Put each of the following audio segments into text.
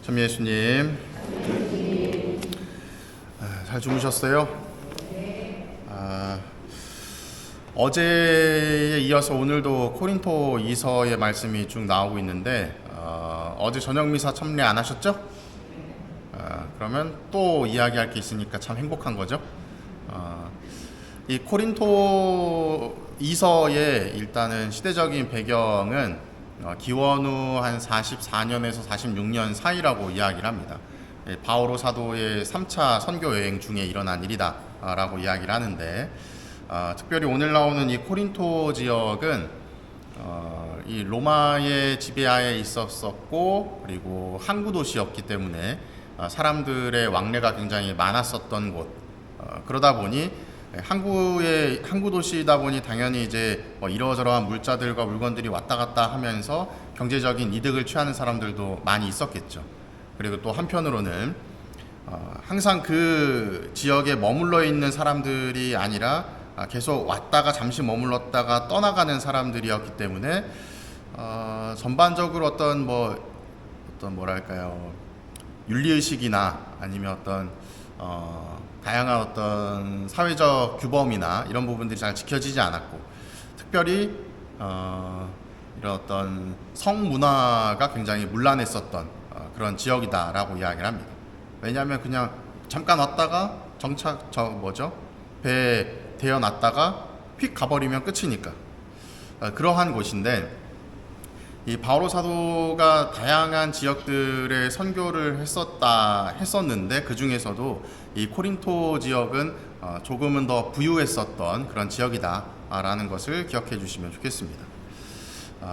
전 예수님, 잘 주무셨어요? 어제에 이어서 오늘도 코린토 2서의 말씀이 쭉 나오고 있는데 어제 저녁 미사 참례 안 하셨죠? 그러면 또 이야기할 게 있으니까 참 행복한 거죠. 이 코린토 2서의 일단은 시대적인 배경은 기원후 한 44년에서 46년 사이라고 이야기를 합니다. 바오로 사도의 3차 선교 여행 중에 일어난 일이다 라고 이야기를 하는데, 특별히 오늘 나오는 이 코린토 지역은 이 로마의 지배하에 있었었고, 그리고 항구 도시였기 때문에 사람들의 왕래가 굉장히 많았었던 곳. 그러다 보니 항구 도시이다 보니 당연히 이제 이러저러한 물자들과 물건들이 왔다 갔다 하면서 경제적인 이득을 취하는 사람들도 많이 있었겠죠. 그리고 또 한편으로는 항상 그 지역에 머물러 있는 사람들이 아니라 계속 왔다가 잠시 머물렀다가 떠나가는 사람들이었기 때문에 전반적으로 어떤 뭐랄까요, 윤리의식이나 아니면 어떤 다양한 어떤 사회적 규범이나 이런 부분들이 잘 지켜지지 않았고, 특별히 이런 어떤 성문화가 굉장히 문란했었던 그런 지역이다라고 이야기를 합니다. 왜냐하면 그냥 잠깐 왔다가 배에 대어놨다가 휙 가버리면 끝이니까. 그러한 곳인데, 이 바오로 사도가 다양한 지역들의 선교를 했었는데 그 중에서도 이 코린토 지역은 조금은 더 부유했었던 그런 지역이다라는 것을 기억해 주시면 좋겠습니다.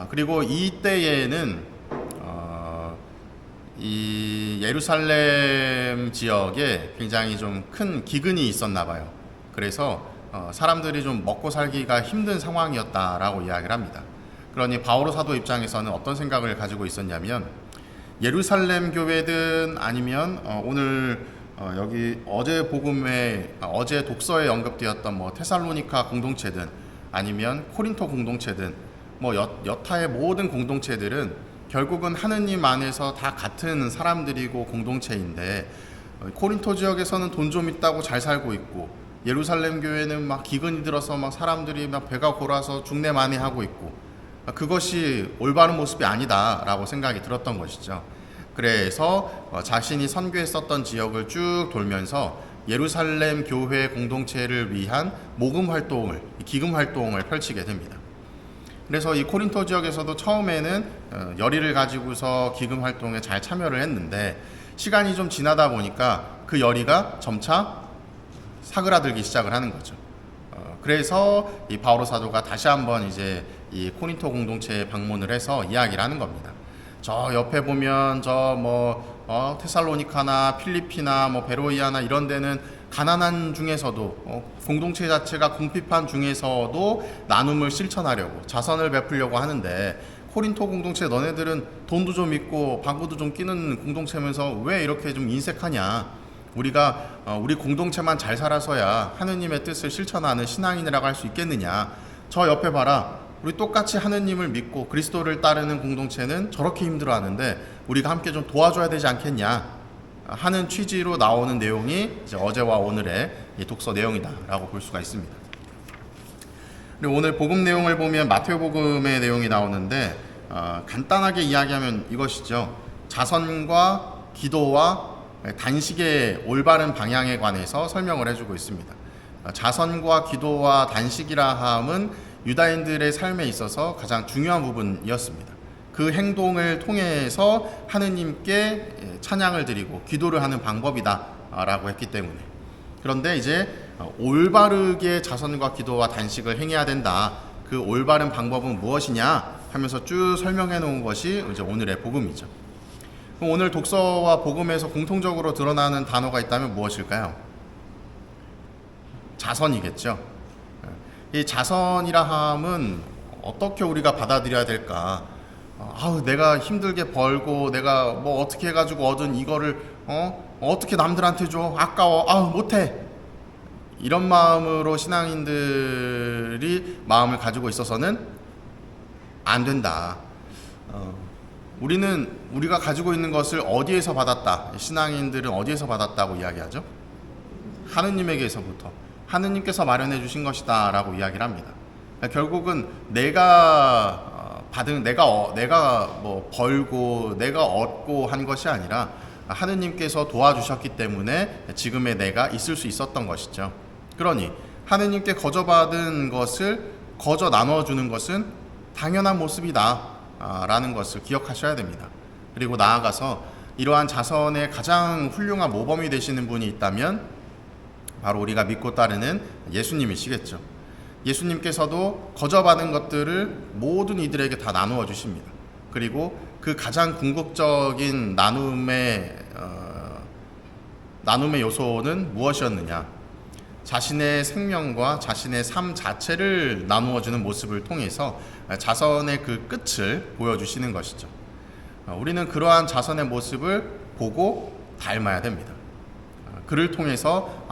그리고 이때에는 이 예루살렘 지역에 굉장히 좀 큰 기근이 있었나 봐요. 그래서 사람들이 좀 먹고 살기가 힘든 상황이었다라고 이야기를 합니다. 그러니 바오로 사도 입장에서는 어떤 생각을 가지고 있었냐면, 예루살렘 교회든 아니면 오늘 여기 어제 독서에 언급되었던 테살로니카 공동체든 아니면 코린토 공동체든 여타의 모든 공동체들은 결국은 하느님 안에서 다 같은 사람들이고 공동체인데, 코린토 지역에서는 돈 좀 있다고 잘 살고 있고, 예루살렘 교회는 막 기근이 들어서 사람들이 배가 골아서 중내 많이 하고 있고, 그것이 올바른 모습이 아니다라고 생각이 들었던 것이죠. 그래서 자신이 선교했었던 지역을 쭉 돌면서 예루살렘 교회 공동체를 위한 기금 활동을 펼치게 됩니다. 그래서 이 코린토 지역에서도 처음에는 열의를 가지고서 기금 활동에 잘 참여를 했는데, 시간이 좀 지나다 보니까 그 열의가 점차 사그라들기 시작을 하는 거죠. 그래서 이 바오로 사도가 다시 한번 이제 이 코린토 공동체에 방문을 해서 이야기를 하는 겁니다. 저 옆에 보면 테살로니카나 필리피나 베로이아나 이런 데는 가난한 중에서도 공동체 자체가 궁핍한 중에서도 나눔을 실천하려고 자선을 베풀려고 하는데, 코린토 공동체 너네들은 돈도 좀 있고 방구도 좀 끼는 공동체면서 왜 이렇게 좀 인색하냐? 우리 공동체만 잘 살아서야 하느님의 뜻을 실천하는 신앙인이라고 할 수 있겠느냐? 저 옆에 봐라. 우리 똑같이 하느님을 믿고 그리스도를 따르는 공동체는 저렇게 힘들어하는데 우리가 함께 좀 도와줘야 되지 않겠냐 하는 취지로 나오는 내용이 이제 어제와 오늘의 이 독서 내용이다라고 볼 수가 있습니다. 그리고 오늘 복음 내용을 보면 마태오 복음의 내용이 나오는데, 간단하게 이야기하면 이것이죠. 자선과 기도와 단식의 올바른 방향에 관해서 설명을 해주고 있습니다. 자선과 기도와 단식이라 함은 유다인들의 삶에 있어서 가장 중요한 부분이었습니다. 그 행동을 통해서 하느님께 찬양을 드리고 기도를 하는 방법이다 라고 했기 때문에. 그런데 이제 올바르게 자선과 기도와 단식을 행해야 된다. 그 올바른 방법은 무엇이냐 하면서 쭉 설명해 놓은 것이 이제 오늘의 복음이죠. 그럼 오늘 독서와 복음에서 공통적으로 드러나는 단어가 있다면 무엇일까요? 자선이겠죠. 이 자선이라 함은 어떻게 우리가 받아들여야 될까? 내가 힘들게 벌고 내가 어떻게 해가지고 얻은 이거를 어떻게 남들한테 줘? 아까워. 못해. 이런 마음으로 신앙인들이 마음을 가지고 있어서는 안 된다. 우리는 우리가 가지고 있는 것을 어디에서 받았다? 신앙인들은 어디에서 받았다고 이야기하죠? 하느님에게서부터. 하느님께서 마련해 주신 것이다 라고 이야기를 합니다. 결국은 내가 받은, 내가 뭐 벌고 내가 얻고 한 것이 아니라 하느님께서 도와주셨기 때문에 지금의 내가 있을 수 있었던 것이죠. 그러니 하느님께 거저받은 것을 거저 나눠주는 것은 당연한 모습이다 라는 것을 기억하셔야 됩니다. 그리고 나아가서 이러한 자선의 가장 훌륭한 모범이 되시는 분이 있다면 바로 우리가 믿고 따르는 예수님이시겠죠. 예수님께서도 거저받은 것들을 모든 이들에게 다 나누어 주십니다. 그리고 그 가장 궁극적인 나눔의 요소는 무엇이었느냐? 자신의 생명과 자신의 삶 자체를 나누어 주는 모습을 통해서 자선의 그 끝을 보여주시는 것이죠. 우리는 그러한 자선의 모습을 보고 닮아야 됩니다. 그를 통해서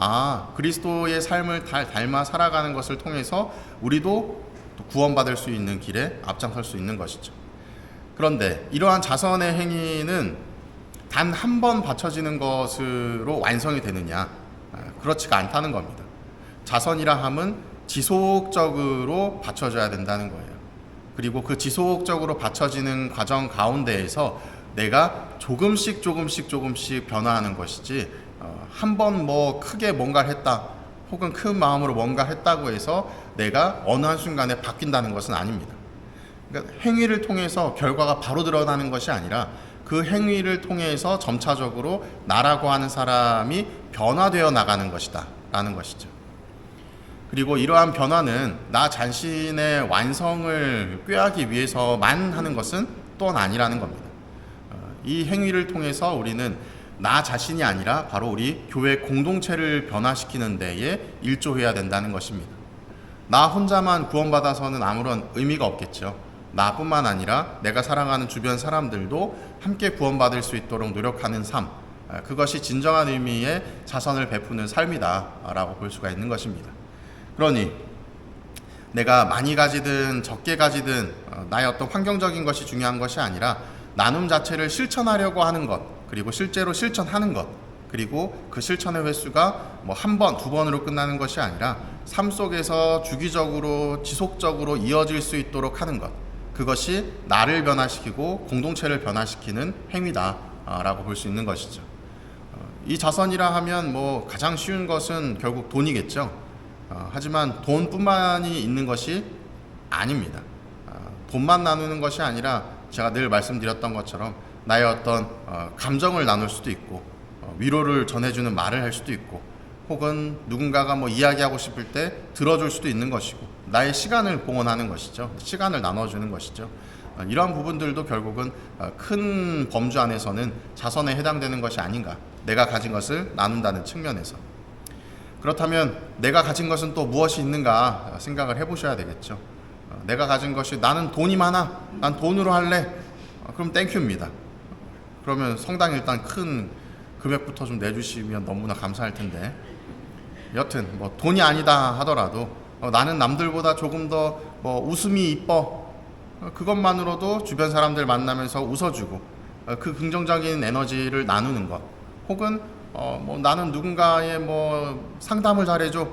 그리스도의 삶을 닮아 살아가는 것을 통해서 우리도 구원받을 수 있는 길에 앞장설 수 있는 것이죠. 그런데 이러한 자선의 행위는 단 한 번 바쳐지는 것으로 완성이 되느냐? 그렇지가 않다는 겁니다. 자선이라 함은 지속적으로 바쳐져야 된다는 거예요. 그리고 그 지속적으로 바쳐지는 과정 가운데에서 내가 조금씩 변화하는 것이지 한 번 뭐 크게 뭔가를 했다 혹은 큰 마음으로 뭔가 했다고 해서 내가 어느 한순간에 바뀐다는 것은 아닙니다. 그러니까 행위를 통해서 결과가 바로 드러나는 것이 아니라 그 행위를 통해서 점차적으로 나라고 하는 사람이 변화되어 나가는 것이다 라는 것이죠. 그리고 이러한 변화는 나 자신의 완성을 꾀하기 위해서만 하는 것은 또한 아니라는 겁니다. 이 행위를 통해서 우리는 나 자신이 아니라 바로 우리 교회 공동체를 변화시키는 데에 일조해야 된다는 것입니다. 나 혼자만 구원받아서는 아무런 의미가 없겠죠. 나뿐만 아니라 내가 사랑하는 주변 사람들도 함께 구원받을 수 있도록 노력하는 삶, 그것이 진정한 의미의 자선을 베푸는 삶이다 라고 볼 수가 있는 것입니다. 그러니 내가 많이 가지든 적게 가지든 나의 어떤 환경적인 것이 중요한 것이 아니라 나눔 자체를 실천하려고 하는 것, 그리고 실제로 실천하는 것, 그리고 그 실천의 횟수가 뭐 한 번, 두 번으로 끝나는 것이 아니라 삶 속에서 주기적으로 지속적으로 이어질 수 있도록 하는 것, 그것이 나를 변화시키고 공동체를 변화시키는 행위다 라고 볼 수 있는 것이죠. 이 자선이라 하면 뭐 가장 쉬운 것은 결국 돈이겠죠. 하지만 돈뿐만이 있는 것이 아닙니다. 돈만 나누는 것이 아니라 제가 늘 말씀드렸던 것처럼 나의 어떤 감정을 나눌 수도 있고 위로를 전해주는 말을 할 수도 있고 혹은 누군가가 뭐 이야기하고 싶을 때 들어줄 수도 있는 것이고 나의 시간을 봉헌하는 것이죠. 시간을 나눠주는 것이죠. 이러한 부분들도 결국은 큰 범주 안에서는 자선에 해당되는 것이 아닌가. 내가 가진 것을 나눈다는 측면에서. 그렇다면 내가 가진 것은 또 무엇이 있는가 생각을 해보셔야 되겠죠. 내가 가진 것이 나는 돈이 많아. 난 돈으로 할래. 그럼 땡큐입니다. 그러면 성당 일단 큰 금액부터 좀 내주시면 너무나 감사할 텐데 여튼 뭐 돈이 아니다 하더라도 나는 남들보다 조금 더 뭐 웃음이 이뻐 그것만으로도 주변 사람들 만나면서 웃어주고 그 긍정적인 에너지를 나누는 것 혹은 뭐 나는 누군가의 뭐 상담을 잘해줘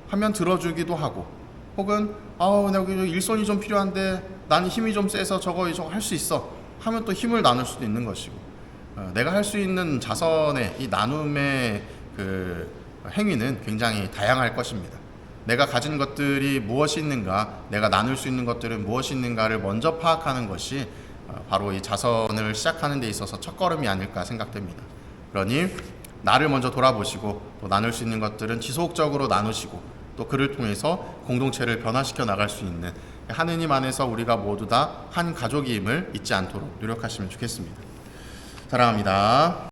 하면 들어주기도 하고 혹은 내가 일손이 좀 필요한데 나는 힘이 좀 세서 저거 할 수 있어 하면 또 힘을 나눌 수도 있는 것이고 내가 할 수 있는 자선의 이 나눔의 그 행위는 굉장히 다양할 것입니다. 내가 가진 것들이 무엇이 있는가, 내가 나눌 수 있는 것들은 무엇이 있는가를 먼저 파악하는 것이 바로 이 자선을 시작하는 데 있어서 첫걸음이 아닐까 생각됩니다. 그러니 나를 먼저 돌아보시고 또 나눌 수 있는 것들은 지속적으로 나누시고 또 그를 통해서 공동체를 변화시켜 나갈 수 있는 하느님 안에서 우리가 모두 다 한 가족임을 잊지 않도록 노력하시면 좋겠습니다. 사랑합니다.